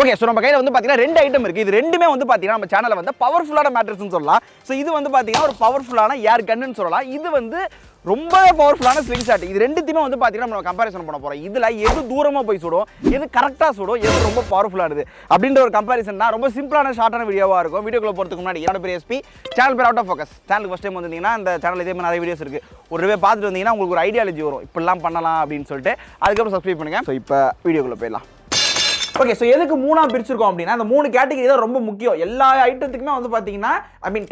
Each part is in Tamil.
ஓகே, ஸோ நம்ம கையில் வந்து பார்த்தீங்கன்னா 2 ஐட்டம் இருக்குது. இது ரெண்டுமே வந்து பார்த்தீங்கன்னா நம்ம சேனலில் வந்து பவர்ஃபுல்லான மேட்ரஸ்ன்னு சொல்லலாம். ஸோ இது வந்து பார்த்தீங்கன்னா ஒரு பவர்ஃபுல்லான ஏர் கன்னு சொல்லலாம். இது வந்து ரொம்ப பவர்ஃபுல்லான ஸ்லிங் ஷாட். இது ரெண்டுத்தையுமே வந்து பார்த்தீங்கன்னா நம்ம கம்பேரிசன் பண்ண போகிறோம். இதில் எது தூரமாக போய் சுடும், எது கரெக்டாக சுடும், எது ரொம்ப பவர்ஃபுல்லானது அப்படின்ற ஒரு கம்பேரிசன் தான். ரொம்ப சிம்பிளான ஷார்ட்டான வீடியோவாக இருக்கும். வீடியோக்குள்ள போகிறதுக்கு முன்னாடி என்னோட பேர் எஸ்பி, சேனல் பேர் OutofFocus. சேனலுக்கு ஃபஸ்ட் டைம் வந்தீங்கன்னா இந்த சேனல் இதே மாதிரி நிறைய வீடியோஸ் இருக்குது. ஒரு வே பார்த்துட்டு வந்தீங்கன்னா உங்களுக்கு ஒரு ஐடியாலஜி வரும், இப்படிலாம் பண்ணலாம் அப்படின்னு சொல்லிட்டு. அதுக்கப்புறம் சப்ஸ்கிரைப் பண்ணுங்கள். ஸோ இப்போ வீடியோக்குள்ளே போயிடலாம். ஓகே, ஸோ எதுக்கு 3ஆக பிரிச்சிருக்கோம் அப்படின்னா இந்த 3 கேட்டகரி தான் ரொம்ப முக்கியம். எல்லா ஐட்டத்துக்குமே வந்து பார்த்தீங்கன்னா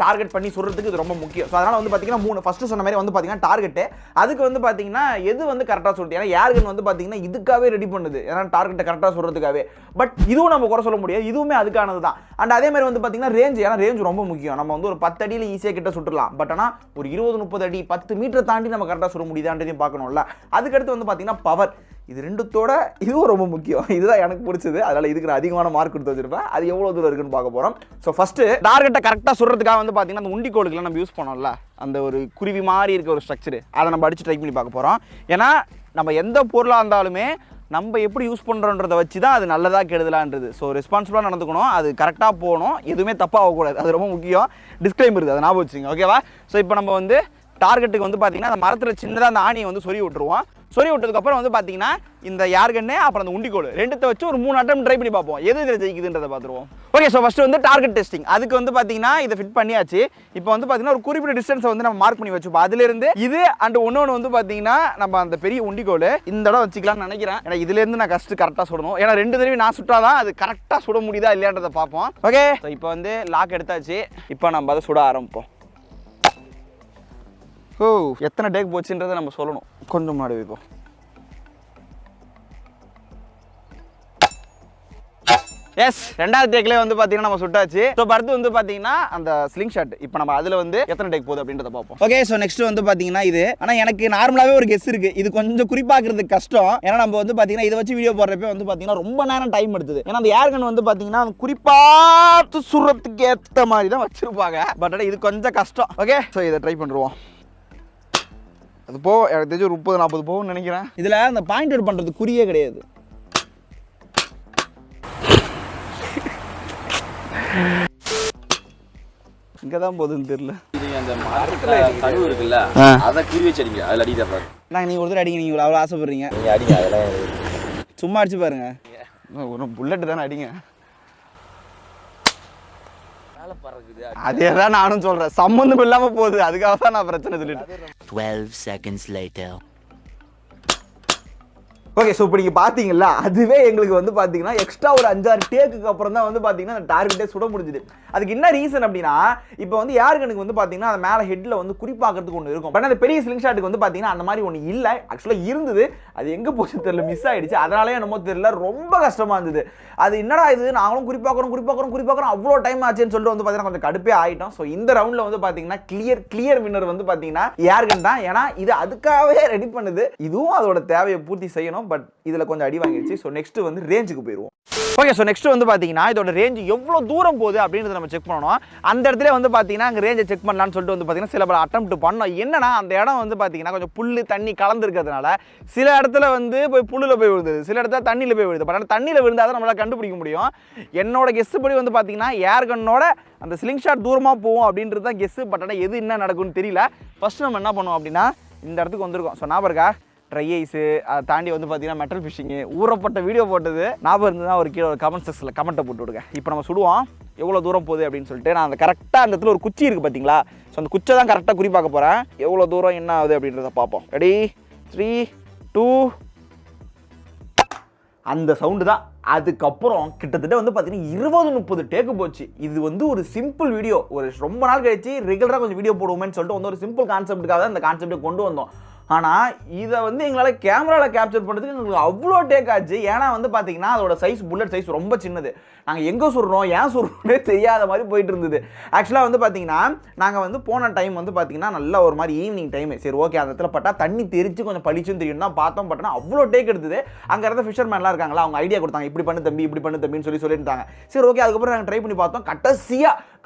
டார்கெட் பண்ணி சொல்கிறதுக்கு இது ரொம்ப முக்கியம். ஸோ அதனால் வந்து பார்த்தீங்கன்னா 3 ஃபஸ்ட்டு சொன்ன மாதிரி வந்து பார்த்தீங்கன்னா டார்கெட்டு. அதுக்கு வந்து பார்த்தீங்கன்னா எது வந்து கரெக்டாக சொல்லிட்டு, ஏன்னா ஏர்கன் வந்து பார்த்தீங்கன்னா இதுக்காகவே ரெடி பண்ணுது, ஏன்னா டார்கெட்டை கரெக்டாக சொல்கிறதுக்காகவே. பட் இதுவும் நம்ம குறை சொல்ல முடியாது, இதுவுமே அதுக்கானது தான். அண்ட் அதே மாதிரி வந்து பார்த்தீங்கன்னா ரேஞ்ச், ஏன்னா ரேஞ்ச் ரொம்ப முக்கியம். நம்ம வந்து ஒரு 10 அடியில் ஈஸியாக கிட்ட சுட்டுலாம். பட் ஆனால் ஒரு 20-30 அடி 10 மீட்டர் தாண்டி நம்ம கரெக்டாக சுட முடியுதான்றதையும் பார்க்கணும்ல. அதுக்கடுத்து வந்து பார்த்தீங்கன்னா பவர். இது ரெண்டுத்தோட இதுவும் ரொம்ப முக்கியம். இதுதான் எனக்கு பிடிச்சது, அதனால் இதுக்கு நான் அதிகமான மார்க் கொடுத்து வச்சிருப்பேன். அது எவ்வளோ தூரம் இருக்குன்னு பார்க்க போகிறோம். ஸோ ஃபஸ்ட்டு டார்கெட்டை கரெக்டாக சொல்கிறதுக்காக வந்து பார்த்தீங்கன்னா அந்த உண்டிக்கோளுக்குலாம் நம்ம யூஸ் பண்ணோம்ல, அந்த ஒரு குருவி மாதிரி இருக்க ஒரு ஸ்ட்ரக்சரு, அதை நம்ம அடித்து ட்ரை பண்ணி பார்க்க போகிறோம். ஏன்னா நம்ம எந்த பொருளாக இருந்தாலுமே நம்ம எப்படி யூஸ் பண்ணுறோன்றதை வச்சு தான் அது நல்லதாக கெடுதலான்றது. ஸோ ரெஸ்பான்சிபிளாக நடந்துக்கணும், அது கரெக்டாக போகணும், எதுவுமே தப்பாக ஆகக்கூடாது. அது ரொம்ப முக்கியம். டிஸ்க்ளைமர் இருக்குது, அதை ஞாபகம் வச்சுங்க. ஓகேவா? ஸோ இப்போ நம்ம வந்து டார்கெட்டுக்கு வந்து பார்த்தீங்கன்னா அந்த மரத்தில் சின்னதாக அந்த ஆணியை வந்து சொறி விட்டுருவோம். சொறி விட்டதுக்கப்புறம் வந்து பார்த்தீங்கன்னா இந்த ஏர்கன்னு அப்புறம் அந்த உண்டிக்கோள் ரெண்டுத்தை வச்சு ஒரு 3 அட்டம் ட்ரை பண்ணி பார்ப்போம், எது இதில் ஜெயிக்குதுன்றதை பார்த்துருவோம். ஓகே, ஸோ ஃபஸ்ட்டு வந்து டார்கெட் டெஸ்டிங். அதுக்கு வந்து பார்த்தீங்கன்னா இதை ஃபிட் பண்ணியாச்சு. இப்போ வந்து பார்த்தீங்கன்னா ஒரு குறிப்பிட்ட டிஸ்டன்ஸை வந்து நம்ம மார்க் பண்ணி வச்சுப்போம். அதுலேருந்து இது அண்ட் ஒன்று வந்து பார்த்தீங்கன்னா நம்ம அந்த பெரிய உண்டிக்கோள் இந்த இடம் வச்சுக்கலாம்னு நினைக்கிறேன். ஏன்னா இதுலேருந்து நான் கஷ்டம் கரெக்டாக சுடணும். ஏன்னா 2 தடவை நான் சுட்டாதான் அது கரெக்டாக சுட முடியுதா இல்லையான்றதை பார்ப்போம். ஓகே, ஸோ இப்போ வந்து லாக் எடுத்தாச்சு. இப்போ நம்ம அதை சுட ஆரம்பிப்போம். ஓ, எத்தனை டேக் போச்சுன்றதை நம்ம சொல்லணும். கொஞ்சம் முன்னாடி வைப்போம். எஸ், 2வது டேக்லேயே வந்து பார்த்தீங்கன்னா நம்ம சுட்டாச்சு. ஸோ அடுத்து வந்து பார்த்தீங்கன்னா அந்த ஸ்லிங் ஷாட். இப்போ நம்ம அதில் வந்து எத்தனை டேக் போகுது அப்படின்றத பார்ப்போம். ஓகே, ஸோ நெக்ஸ்ட் வந்து பார்த்தீங்கன்னா இது. ஆனால் எனக்கு நார்மலாகவே ஒரு கெஸ் இருக்குது. இது கொஞ்சம் குறிப்பாக்குறதுக்கு கஷ்டம். ஏன்னா நம்ம வந்து பார்த்தீங்கன்னா இதை வச்சு வீடியோ போடுறப்ப வந்து பார்த்தீங்கன்னா ரொம்ப நேரம் டைம் எடுத்தது. ஏன்னா அந்த ஏர்கன் வந்து பார்த்தீங்கன்னா குறிப்பாக சுடுறதுக்கு ஏற்ற மாதிரி தான் வச்சிருப்பாங்க. பட் ஆனால் இது கொஞ்சம் கஷ்டம். ஓகே, ஸோ இதை ட்ரை பண்ணுவோம். அது போகும், எனக்கு தெரிஞ்சு ஒரு 30-40 போகும்னு நினைக்கிறேன். இதில் அந்த பாயிண்ட் அவுட் பண்ணுறது குறியே கிடையாது. இங்கே தான் போகுதுன்னு தெரியல. அந்த மரத்துல கழுவு இருக்குல்ல, அதை குறி வச்சு அடிங்க, அதில் அடிக்க பாரு. நான் நீங்கள் ஒருத்தர் அடிங்க, நீங்கள் அவ்வளோ ஆசைப்படுறீங்க. நீங்கள் அடிங்க, அதெல்லாம் சும்மா அடிச்சு பாருங்க. ஒரு புல்லட்டு தானே அடிங்க. அதே தான் நானும் சொல்றேன், சம்பந்தம் இல்லாம போகுது. அதுக்காக தான் நான் பிரச்சனை சொல்லிட்டேன். 12 seconds later. ஓகே, ஸோ இப்போ நீங்கள் பார்த்தீங்களா, அதுவே எங்களுக்கு வந்து பார்த்தீங்கன்னா எக்ஸ்ட்ரா ஒரு 5-6 டேக்குக்கு அப்புறம் தான் வந்து பார்த்தீங்கன்னா அந்த டார்கெட்டே சுட முடிஞ்சுது. அதுக்கு என்ன ரீசன் அப்படின்னா, இப்போ வந்து ஏர்கனுக்கு வந்து பார்த்தீங்கன்னா அந்த மேலே ஹெட்டில் வந்து குறிப்பாக்கிறதுக்கு ஒன்று இருக்கும். பட் அந்த பெரிய ஸ்லிங் ஷாட்டுக்கு வந்து பார்த்தீங்கன்னா அந்த மாதிரி ஒன்று இல்லை. ஆக்சுவலாக இருந்தது, அது எங்கே போச்சு தெரியல, மிஸ் ஆகிடுச்சு. அதனாலே என்னமோ தெரியல, ரொம்ப கஷ்டமாக இருந்தது. அது என்னடா இது, நாங்களும் குறிப்பாக்குறோம் அவ்வளோ டைம் ஆச்சுன்னு சொல்லிட்டு வந்து பார்த்தீங்கன்னா கொஞ்சம் கடுப்பே ஆகிட்டோம். ஸோ இந்த ரவுண்டில் வந்து பார்த்தீங்கன்னா கிளியர் வின்னர் வந்து பார்த்தீங்கன்னா ஏர்கன் தான். ஏன்னா இது அதுக்காகவே ரெடி பண்ணுது. இதுவும் அதோட தேவையை பூர்த்தி செய்யணும். பட் இதில் கொஞ்சம் அடி வாங்கிடுச்சு. ஸோ நெக்ஸ்ட் வந்து ரேஞ்சுக்கு போயிடுவோம். ஓகே, ஸோ நெக்ஸ்ட் வந்து பார்த்தீங்கன்னா இதோட ரேஞ்ச் எவ்வளோ தூரம் போகுது அப்படின்றத நம்ம செக் பண்ணணும். அந்த இடத்துல வந்து பார்த்தீங்கன்னா அங்கே ரேஞ்சை செக் பண்ணலான்னு சொல்லிட்டு வந்து பார்த்தீங்கன்னா சில பல அட்டெம்ப்ட் பண்ணோம். என்னன்னா அந்த இடம் வந்து பார்த்தீங்கன்னா கொஞ்சம் புல் தண்ணி கலந்துருக்கிறதுனால சில இடத்துல வந்து போய் புல்லில் போய் விழுது, சில இடத்துல தண்ணியில் போய் விழுது. பட் ஆனால் தண்ணியில் விழுந்தால் தான் நம்மளால் கண்டுபிடிக்க முடியும். என்னோட கெஸ்ஸு படி வந்து பார்த்தீங்கன்னா ஏர்கன்னோட அந்த ஸ்லிங் ஷாட் தூரமாக போகும் அப்படின்றது தான் கெஸ்ஸு. பட் ஆனால் எது என்ன நடக்கும்னு தெரியல. ஃபஸ்ட்டு நம்ம என்ன பண்ணுவோம் அப்படின்னா இந்த இடத்துக்கு வந்திருக்கோம். ஸோ ஞாபகம் இருக்கா, ட்ரை ஐஸு, அதை தாண்டி வந்து பார்த்தீங்கன்னா மெட்டல் ஃபிஷிங்கு, ஊறப்பட்ட வீடியோ போட்டது ஞாபகம் இருந்து தான் ஒரு கீழே ஒரு கமெண்ட் செக்ஷனில் கமெண்ட்டை போட்டு விடுங்க. இப்போ நம்ம சுடுவோம் எவ்வளோ தூரம் போகுது அப்படின்னு சொல்லிட்டு. நான் அந்த கரெக்டாக அந்த இடத்துல ஒரு குச்சி இருக்குது பார்த்தீங்களா, ஸோ அந்த குச்சை தான் கரெக்டாக குறிப்பாக்க போகிறேன். எவ்வளோ தூரம் என்ன ஆகுது அப்படின்றத பார்ப்போம். ரெடி, 3, 2, அந்த சவுண்டு தான். அதுக்கப்புறம் கிட்டத்தட்ட வந்து பார்த்தீங்கன்னா 20-30 டேக்கு போச்சு. இது வந்து ஒரு சிம்பிள் வீடியோ. ஒரு ரொம்ப நாள் கழிச்சு ரெகுலராக கொஞ்சம் வீடியோ போடுவோமேன்னு சொல்லிட்டு வந்து ஒரு சிம்பிள் கான்செப்ட்டுக்காக தான் இந்த கான்செப்டை கொண்டு வந்தோம். ஆனால் இதை வந்து எங்களால் கேமராவில் கேப்சர் பண்ணுறதுக்கு எங்களுக்கு அவ்வளோ டேக் ஆச்சு. ஏன்னா வந்து பார்த்தீங்கன்னா அதோட சைஸ், புல்லட் சைஸ் ரொம்ப சின்னது. நாங்கள் எங்கே சொல்கிறோம் ஏன் சொல்கிறோன்னே தெரியாத மாதிரி போயிட்டு இருந்தது. ஆக்சுவலாக வந்து பார்த்தீங்கன்னா நாங்கள் வந்து போன டைம் வந்து பார்த்தீங்கன்னா நல்ல ஒரு மாதிரி ஈவினிங் டைமு. சரி ஓகே, அந்த இடத்துல பட்டா தண்ணி தெரிச்சு கொஞ்சம் பளிச்சுன்னு தெரியும் தான் பார்த்தோம். பட்டனா அவ்வளோ டேக் எடுத்தது. அங்கே இருந்த ஃபிஷர்மேன்லாம் இருக்காங்களா, அவங்க ஐடியா கொடுத்தாங்க, இப்படி பண்ணு தம்பின்னு சொல்லியிருந்தாங்க. சரி ஓகே, அதுக்கப்புறம் நாங்கள் ட்ரை பண்ணி பார்த்தோம்.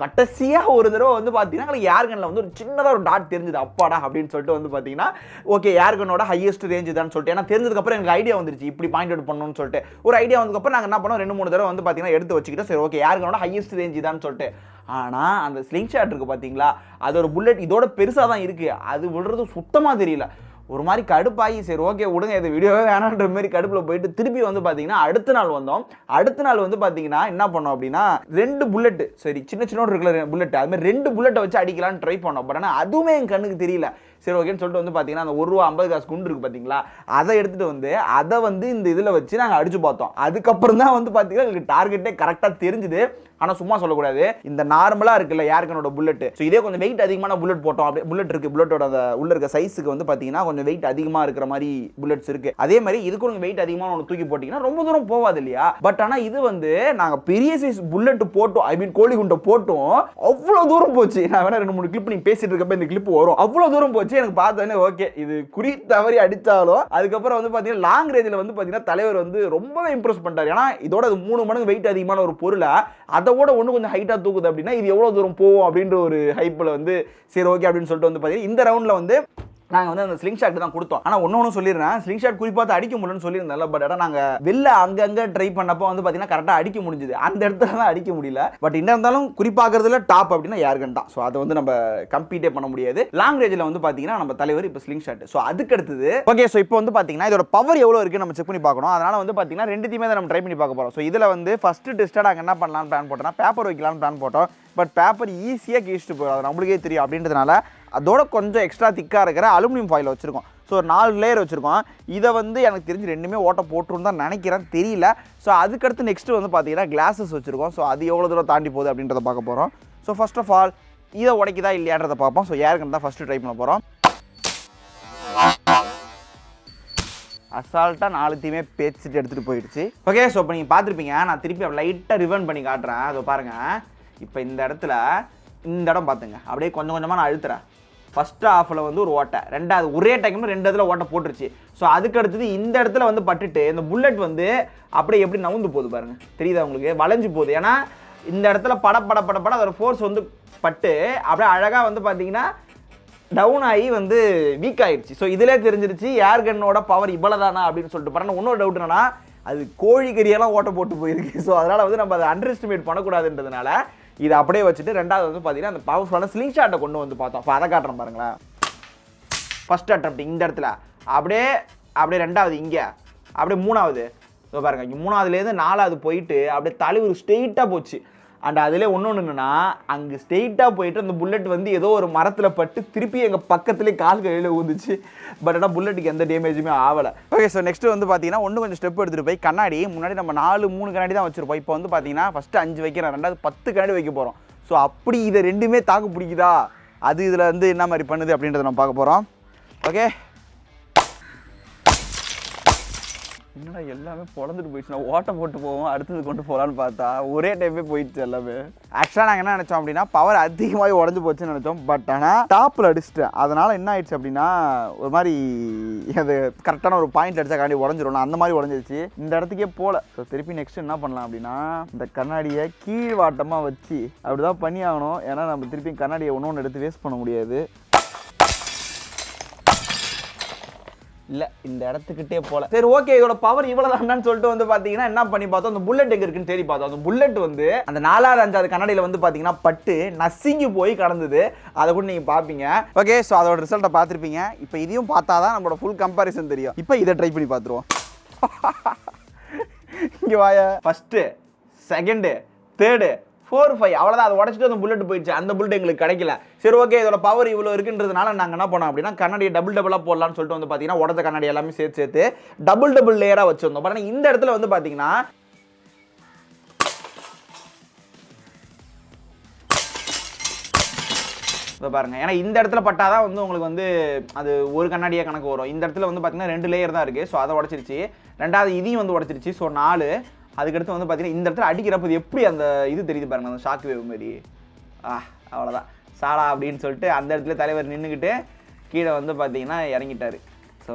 கடைசியாக ஒரு தடவை வந்து பார்த்தீங்கன்னா ஏர்கனில் வந்து ஒரு சின்னதாக ஒரு டாட் தெரிஞ்சுது. அப்பாடா அப்படின்னு சொல்லிட்டு வந்து பார்த்தீங்கன்னா ஓகே ஏர் கன்னோட ஹையஸ்ட் ரேஞ்ச் தான் சொல்லிட்டு ஏன்னா தெரிஞ்சதுக்கப்புறம் எனக்கு ஐடியா வந்துருச்சு இப்படி பாயிண்ட் அவுட் பண்ணணும்னு சொல்லிட்டு ஒரு ஐடியா வந்ததுக்கப்புறம் நாங்கள் என்ன பண்ணோம் 2-3 தடவை வந்து பார்த்தீங்கன்னா எடுத்து வச்சுக்கிட்டோம் சரி ஓகே ஏர் கன்னோட ஹையஸ்ட் ரேஞ்ச் தான் சொல்லிட்டு ஆனால் அந்த ஸ்லிங் ஷாட் இருக்குது பார்த்தீங்களா அது ஒரு புல்லட் இதோட பெருசாக தான் இருக்குது அது விடுறது சுத்தமாக தெரியல ஒரு மாதிரி கடுப்பாகி சரி ஓகே விடுங்க இது வீடியோவே வேணான்ற மாதிரி கடுப்பில் போயிட்டு திருப்பி வந்து பார்த்தீங்கன்னா அடுத்த நாள் வந்தோம் அடுத்த நாள் வந்து பார்த்தீங்கன்னா என்ன பண்ணோம் அப்படின்னா 2 புல்லட்டு சரி சின்ன இருக்கிற புல்லட் அது மாதிரி 2 புல்லட்டை வச்சு அடிக்கலான்னு ட்ரை பண்ணோம் பட் ஆனால் அதுவுமே என் கண்ணுக்கு தெரியல சரி ஓகேன்னு சொல்லிட்டு வந்து பார்த்தீங்கன்னா அந்த ₹1.50 குண்டு இருக்குது பார்த்தீங்களா அதை எடுத்துகிட்டு அதை வந்து இந்த இதில் வச்சு நாங்கள் அடிச்சு பார்த்தோம் அதுக்கப்புறம் தான் வந்து பார்த்தீங்கன்னா எங்களுக்கு டார்கெட்டே கரெக்டாக தெரிஞ்சுது ஆனால் சும்மா சொல்லக்கூடாது இந்த நார்மலாக இருக்குல்ல ஏர் கன்னோட புல்லட் ஸோ இதே கொஞ்சம் வெயிட் அதிகமான புல்லட் போட்டோம் அப்படியே புல்லட் இருக்குது புல்லட்டோட அந்த உள்ள இருக்க சைஸுக்கு வந்து பார்த்தீங்கன்னா கொஞ்சம் வெயிட் அதிகமாக இருக்கிற மாதிரி புல்லட்ஸ் இருக்குது அதே மாதிரி இதுக்கு கொஞ்சம் வெயிட் அதிகமாக ஒன்று தூக்கி போட்டிங்கன்னா ரொம்ப தூரம் போகாது இல்லையா பட் ஆனால் இது வந்து நாங்கள் பெரிய சைஸ் புல்லட் போட்டோம் ஐ மீன் கோழி குண்டை போட்டோம் அவ்வளோ தூரம் போச்சு நான் வேணா 2-3 கிளிப் நீங்கள் பேசிட்டு இருக்கப்ப இந்த கிளிப் வரும் அவ்வளோ தூரம் போச்சு எனக்கு பார்த்தோன்னே ஓகே இது குறி தவறி அடித்தாலும் அதுக்கப்புறம் வந்து பார்த்தீங்கன்னா லாங் ரேஞ்சில் வந்து பார்த்தீங்கன்னா தலைவர் வந்து ரொம்பவே இம்ப்ரெஸ் பண்ணிட்டார் ஏன்னா இதோட அது 3 மடங்கு வெயிட் அதிகமான ஒரு பொருளை அதோட ஒன்று கொஞ்சம் ஹைட்டாக தூக்குது அப்படின்னா இது எவ்வளோ தூரம் போகும் அப்படின்ற ஒரு ஹைப்பில் வந்து சரி ஓகே அப்படின்னு சொல்லிட்டு வந்து பார்த்தீங்கன்னா இந்த ரவுண்டில் வந்து நாங்கள் வந்து அந்த ஸ்லிங் ஷாட் தான் கொடுத்தோம் ஆனால் ஒன்று சொல்லிடுறேன் ஸ்லிங் ஷாட் குறிப்பாக அடிக்க முடியும்னு சொல்லியிருந்தால பட் ஆனால் நாங்கள் வெளில அங்கங்கே ட்ரை பண்ணப்போ வந்து பார்த்தீங்கன்னா கரெக்டாக அடிக்க முடிஞ்சுது அந்த இடத்துல தான் அடிக்க முடியல பட் என்ன இருந்தாலும் குறிப்பாகிறதுல டாப் அப்படின்னா ஏர் கன் தான் ஸோ அதை வந்து நம்ம கம்பீட்டே பண்ண முடியாது லாங் ரேஞ்சில் வந்து பார்த்தீங்கன்னா நம்ம தலைவர் இப்போ ஸ்லிங் ஷாட் ஸோ அதுக்கு அடுத்தது ஓகே ஸோ இப்போ வந்து பார்த்தீங்கன்னா இதோட பவர் எவ்வளோ இருக்குது நம்ம செக் பண்ணி பார்க்கணும் அதனால் வந்து பார்த்தீங்கன்னா 2த்தையுமே தான் நம்ம ட்ரை பண்ணி பார்க்க போகிறோம் ஸோ இதில் வந்து ஃபஸ்ட்டு டெஸ்ட்டாக நாங்கள் என்ன பண்ணலாம்னு பிளான் போட்டோம்னா பேப்பர் வைக்கலாம்னு பிளான் போட்டோம் பட் பேப்பர் ஈஸியாக கீழ்ச்சிட்டு போயிடும் அது நம்மளுக்கே தெரியும் அப்படின்றதுனால அதோட கொஞ்சம் எக்ஸ்ட்ரா திக்காக இருக்கிற அலுமினியம் ஃபாயில் வச்சுருக்கோம் ஸோ ஒரு 4 லேயர் வச்சுருக்கோம் இதை வந்து எனக்கு தெரிஞ்சு 2மே ஓட்ட போட்டுருன்னு தான் நினைக்கிறேன் தெரியல ஸோ அதுக்கடுத்து நெக்ஸ்ட்டு வந்து பார்த்தீங்கன்னா கிளாஸஸ் வச்சுருக்கோம் ஸோ அது எவ்வளோ தூரம் தாண்டி போகுது அப்படின்றத பார்க்க போகிறோம் ஸோ ஃபர்ஸ்ட் ஆஃப் ஆல் இதை உடைக்குதா இல்லையான்றதை பார்ப்போம் ஸோ ஏர் கன் தான் ஃபஸ்ட்டு ட்ரை பண்ண போகிறோம் அசால்ட்டாக 4த்தையுமே பேச்சுட்டு எடுத்துகிட்டு போயிடுச்சு ஓகே ஸோ இப்போ நீங்கள் பார்த்துருப்பீங்க நான் திருப்பி லைட்டாக ரிவன் பண்ணி காட்டுறேன் அதை பாருங்கள் இப்போ இந்த இடத்துல இந்த இடம் பார்த்துங்க அப்படியே கொஞ்சம் கொஞ்சமாக நான் அழுத்துறேன் ஃபஸ்ட்டு ஹாஃபில் வந்து ஒரு ஓட்டை ரெண்டாவது ஒரே டைமில் 2 இடத்துல ஓட்டை போட்டுருச்சு ஸோ அதுக்கு அடுத்தது இந்த இடத்துல வந்து பட்டுட்டு இந்த புல்லட் வந்து அப்படியே எப்படி நவுந்து போகுது பாருங்கள் தெரியுதா உங்களுக்கு வளைஞ்சு போகுது ஏன்னா இந்த இடத்துல பட அதோட ஃபோர்ஸ் வந்து பட்டு அப்படியே அழகாக வந்து பார்த்தீங்கன்னா டவுன் ஆகி வந்து வீக் ஆகிடுச்சு ஸோ இதிலே தெரிஞ்சிருச்சு ஏர் கன்னோட பவர் இவ்வளோதானா அப்படின்னு சொல்லிட்டு பாருங்கள் இன்னொரு டவுட் என்னன்னா அது கோழிக்கறியெல்லாம் ஓட்ட போட்டு போயிருக்கு ஸோ அதனால் வந்து நம்ம அதை அண்டர் எஸ்டிமேட் பண்ணக்கூடாதுன்றதுனால இதை அப்படியே வச்சுட்டு ரெண்டாவது வந்து பார்த்தீங்கன்னா அந்த பவர்ஃபுல்லான ஸ்லிங் ஷாட்டை கொண்டு வந்து பார்த்தோம் அப்போ அதை காட்டுறேன் பாருங்களேன் ஃபஸ்ட் அட்டம்ப்ட் இந்த இடத்துல அப்படியே ரெண்டாவது இங்கே அப்படியே மூணாவது ஸோ பாருங்க 3வதுலேருந்து 4வது போயிட்டு அப்படியே தலைவர் ஸ்ட்ரெயிட்டாக போச்சு அண்ட் அதிலே ஒன்று என்னென்னா அங்கே ஸ்ட்ரெயிட்டாக போயிட்டு அந்த புல்லட் வந்து ஏதோ ஒரு மரத்தில் பட்டு திருப்பி எங்கள் பக்கத்துலேயே கால் கையில் ஊந்துச்சு பட் ஆனால் புல்லட்டுக்கு எந்த டேமேஜுமே ஆகலை ஓகே ஸோ நெக்ஸ்ட்டு வந்து பார்த்தீங்கன்னா கொஞ்சம் ஸ்டெப் எடுத்துகிட்டு போய் கண்ணாடி முன்னாடி நம்ம 3 கண்ணாடி தான் வச்சுருப்போம் இப்போ வந்து பார்த்தீங்கன்னா ஃபஸ்ட்டு 5 வைக்கிறேன் ரெண்டாவது 10 கண்ணாடி வைக்க போகிறோம் ஸோ அப்படி இதை 2மே தாக்கு பிடிக்குதா அது இதில் வந்து என்ன மாதிரி பண்ணுது அப்படின்றத நம்ம பார்க்க போகிறோம் ஓகே என்னடா எல்லாமே பொழந்துட்டு போயிடுச்சு நான் ஓட்ட போட்டு போவோம் அடுத்தது கொண்டு போகலான்னு பார்த்தா ஒரே டைமே போயிடுச்சு எல்லாமே ஆக்சுவலாக நாங்கள் என்ன நினச்சோம் அப்படின்னா பவர் அதிகமாக உடஞ்சி போச்சுன்னு நினச்சோம் பட் ஆனால் டாப்பில் அடிச்சிட்டேன் அதனால் என்ன ஆயிடுச்சு அப்படின்னா ஒரு மாதிரி அது கரெக்டான ஒரு பாயிண்ட் அடித்தா காண்டி உடஞ்சிரும் அந்த மாதிரி உடஞ்சிருச்சு இந்த இடத்துக்கே போகல ஸோ திருப்பி நெக்ஸ்ட் என்ன பண்ணலாம் அப்படின்னா இந்த கண்ணாடியை கீழ்வாட்டமாக வச்சு அப்படி தான் பண்ணி ஆகணும் ஏன்னா நம்ம திருப்பி கண்ணாடியை ஒன்று எடுத்து வேஸ்ட் பண்ண முடியாது இல்லை இந்த இடத்துக்கிட்டே போல சரி ஓகே இதோட பவர் இவ்வளோதான்னு சொல்லிட்டு வந்து பார்த்தீங்கன்னா என்ன பண்ணி பார்த்தோம் அந்த புல்லட் எங்கே இருக்குன்னு தேடி பார்த்தோம் அந்த புல்லட் வந்து அந்த 4வது 5வது கண்ணாடியில் வந்து பார்த்தீங்கன்னா பட்டு நசுங்கி போய் கடந்தது அதை கூட நீங்கள் பார்ப்பீங்க ஓகே ஸோ அதோட ரிசல்ட்டை பார்த்துருப்பீங்க இப்போ இதையும் பார்த்தா தான் நம்மளோட ஃபுல் கம்பேரிசன் தெரியும் இப்போ இதை ட்ரை பண்ணி பார்த்துருவோம் இங்கே வாய ஃபஸ்ட்டு செகண்டு தேர்டு 4 5 அவ்வளோதான் அதை உடச்சிட்டு அந்த புல்லட் போயிடுச்சு அந்த புல்லட் எங்களுக்கு கிடைக்கல சரி ஓகே இதோட பவர் இவ்வளோ இருக்குன்றதுனால நாங்கள் என்ன பண்ணோம் அப்படின்னா கண்ணாடியை டபுளாக போடலாம்னு சொல்லிட்டு வந்து பார்த்தீங்கன்னா உடச்ச கண்ணாடி எல்லாமே சேர்த்து டபுள் லேயராக வச்சுருந்தோம் பட் ஆனால் இந்த இடத்துல வந்து பார்த்தீங்கன்னா இதை பாருங்க ஏன்னா இந்த இடத்துல பட்டாதான் வந்து உங்களுக்கு வந்து அது ஒரு கண்ணாடியாக கணக்கு வரும் இந்த இடத்துல வந்து பார்த்தீங்கன்னா 2 லேயர் தான் இருக்குது ஸோ அதை உடச்சிருச்சு ரெண்டாவது இதையும் வந்து உடச்சிருச்சு ஸோ 4 அதுக்கடுத்து வந்து பார்த்தீங்கன்னா இந்த இடத்துல அடிக்கிறப்ப எப்படி அந்த இது தெரியுது பாருங்க அந்த ஷாக் வேவ் மாதிரி அவ்வளோதான் சாடா அப்படின்னு சொல்லிட்டு அந்த இடத்துல தலைவர் நின்றுக்கிட்டு கீழே வந்து பார்த்தீங்கன்னா இறங்கிட்டார் ஸோ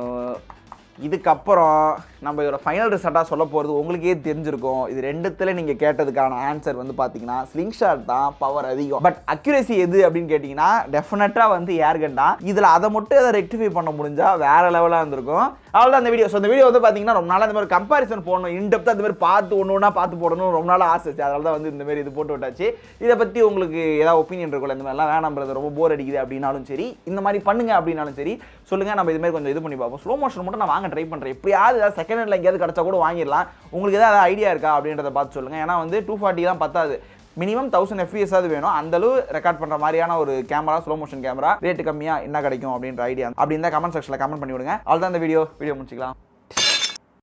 இதுக்கப்புறம் நம்ம இதோட ஃபைனல் ரிசல்ட்டாக சொல்ல போகிறது உங்களுக்கே தெரிஞ்சிருக்கும். இது ரெண்டுத்துல நீங்கள் கேட்டதுக்கான ஆன்சர் வந்து பார்த்தீங்கன்னா ஸ்லிங் ஷாட் தான் பவர் அதிகம். பட் அக்யூரேசி எது அப்படின்னு கேட்டிங்கன்னா டெஃபினட்டாக வந்து ஏர்கன் தான். இதில் அதை மட்டும் எதை ரெக்டிஃபை பண்ண முடிஞ்சால் வேறு லெவலாக இருந்திருக்கும். அவ்வளோதான் அந்த வீடியோ. ஸோ இந்த வீடியோ வந்து பார்த்தீங்கன்னா ரொம்ப நாளாக இந்த மாதிரி கம்பேரிசன் போடணும், இன்டெப்த்தாக இந்த மாதிரி பார்த்து ஒன்று ஒன்றா பார்த்து போடணும் ரொம்ப நாள் ஆசை. அதனால தான் வந்து இந்த மாதிரி இது போட்டு விட்டாச்சு. இதை பற்றி உங்களுக்கு ஏதாவது ஒப்பீனியன் இருக்குல்ல, இந்த மாதிரிலாம் வேணாம்ன்றது ரொம்ப போர் அடிக்குது அப்படின்னாலும் சரி, இந்த மாதிரி பண்ணுங்க அப்படின்னாலும் சரி சொல்லுங்கள். நம்ம இதுமாதிரி கொஞ்சம் இது பண்ணி பார்ப்போம். ஸ்லோ மோஷன் மட்டும் நான் வாங்க ட்ரை பண்ணுறேன். எப்படியாவது ஏதாவது செகண்ட் ஹேண்டில் எங்கேயாவது கிடச்சா கூட வாங்கிடலாம். உங்களுக்கு ஏதாவது ஐடியா இருக்கா அப்படின்றத பார்த்து சொல்லுங்கள். ஏன்னா வந்து 240 தான் பத்தாது, மினிமம் 1000 FPS ஆகுது வேணும். அந்தளவு ரெக்கார்ட் பண்ணுற மாதிரியான ஒரு camera, slow motion camera rate கம்மியாக என்ன கிடைக்கும் அப்படின்ற ஐடியா அப்படி இருந்தால் கமெண்ட் செக்ஷனில் கமெண்ட் பண்ணி விடுங்க. அவ்வளோதான் இந்த வீடியோ முடிச்சிக்கலாம்.